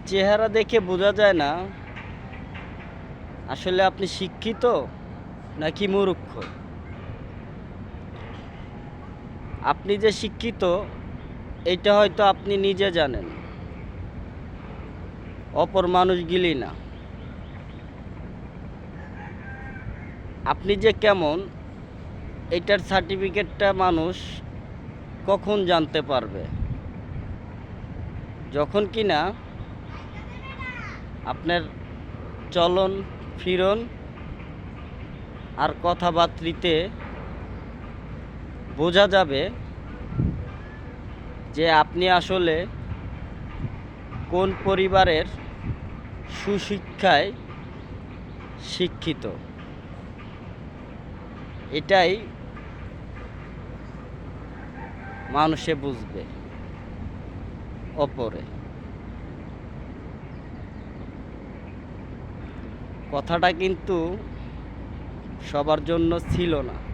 চেহারা দেখে বোঝা যায় না আসলে আপনি শিক্ষিত নাকি মূর্খ। আপনি যে শিক্ষিত এটা হয়তো আপনি নিজে জানেন, অপর মানুষগুলি না। আপনি যে কেমন এটার সার্টিফিকেটটা মানুষ কখন জানতে পারবে? যখন কিনা আপনার চলন ফিরন আর কথাবার্তিতে বোঝা যাবে যে আপনি আসলে কোন পরিবারের সুশিক্ষায় শিক্ষিত। এটাই মানুষে বুঝবে অপরে। কথাটা কিন্তু সবার জন্য ছিল না।